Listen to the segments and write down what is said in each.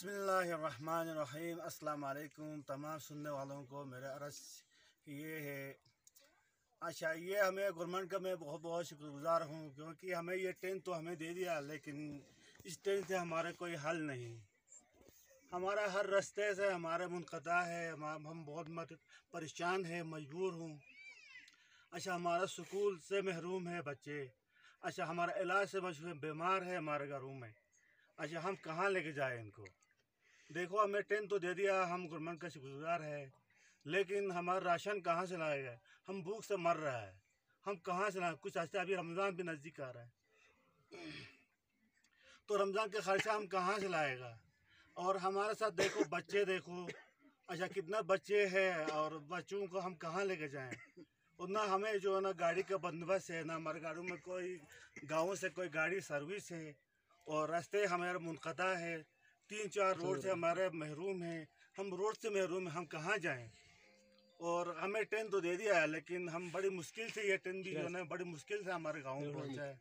बिस्मिल्लाहिर्रहमानिर्रहीम। अस्सलाम वालेकुम तमाम सुनने वालों को मेरा अर्ज़ ये है। अच्छा, ये हमें गवर्नमेंट का मैं बहुत बहुत शुक्रगुज़ार हूँ, क्योंकि हमें ये टेंट तो हमें दे दिया, लेकिन इस टेंट से हमारा कोई हल नहीं। हमारा हर रास्ते से हमारा मुनक़ता है, हम बहुत परेशान हैं, मजबूर हूँ। अच्छा, हमारा स्कूल से महरूम है बच्चे। अच्छा, हमारा इलाज से बीमार है हमारे घरों में। अच्छा, हम कहाँ लेके जाए इनको? देखो, हमें टेंट तो दे दिया, हम गवर्नमेंट का शुक्रगुज़ार है, लेकिन हमारा राशन कहाँ से लाएगा? हम भूख से मर रहा है, हम कहाँ से लाएं? कुछ अच्छा, अभी रमज़ान भी नज़दीक आ रहा है, तो रमज़ान के खर्चा हम कहाँ से लाएगा? और हमारे साथ देखो बच्चे देखो। अच्छा, कितना बच्चे हैं और बच्चों को हम कहाँ लेके जाएं? उतना हमें जो है ना गाड़ी का बंदोबस्त है ना, हमारे गाड़ियों में कोई गाँव से कोई गाड़ी सर्विस है, और रास्ते हमारे मुनक़ता है। 3-4 रोड से हमारे महरूम हैं, हम रोड से महरूम हैं, हम कहाँ जाएं? और हमें ट्रेन तो दे दिया है, लेकिन हम बड़ी मुश्किल से ये ट्रेन भी जो है ना बड़ी मुश्किल से हमारे गाँव में पहुँचा है।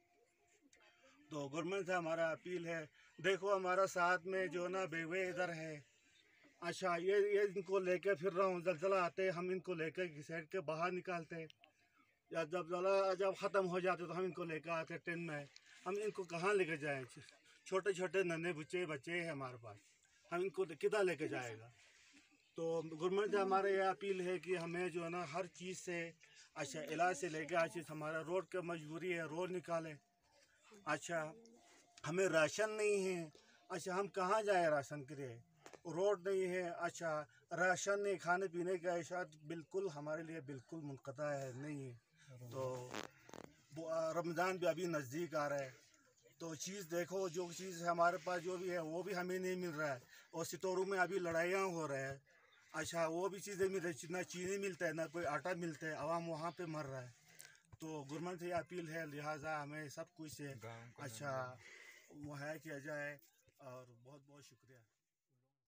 तो गवर्नमेंट से हमारा अपील है, देखो हमारा साथ में जो ना बेवे इधर है। अच्छा, ये इनको लेके फिर रहा हूँ, ज़लज़ला आते हम इनको लेकर घिसेट के बाहर निकालते, या जब ख़त्म हो जाते तो हम इनको लेकर आते ट्रेन में। हम इनको कहाँ लेकर जाएँ? छोटे छोटे नन्हे बच्चे हैं हमारे पास, हम इनको किधर लेके जाएगा? तो गवर्नमेंट से हमारे ये अपील है कि हमें जो है ना हर चीज़ से, अच्छा इलाज से लेकर हर चीज़, हमारा रोड का मजबूरी है, रोड निकालें। अच्छा, हमें राशन नहीं है। अच्छा, हम कहाँ जाए राशन के लिए? रोड नहीं है। अच्छा, राशन नहीं, खाने पीने का शायद बिल्कुल हमारे लिए बिल्कुल मुनक़ता है, नहीं है। तो रमज़ान भी अभी नज़दीक आ रहा है, तो चीज़ देखो, जो चीज़ हमारे पास जो भी है वो भी हमें नहीं मिल रहा है, और सितोरों में अभी लड़ाइयाँ हो रहा है। अच्छा, वो भी चीज़ें मिल रही, ना चीनी मिलता है ना कोई आटा मिलता है, आवाम वहाँ पे मर रहा है। तो गवर्नमेंट से अपील है, लिहाजा हमें सब कुछ से अच्छा मुहैया किया जाए, और बहुत बहुत शुक्रिया।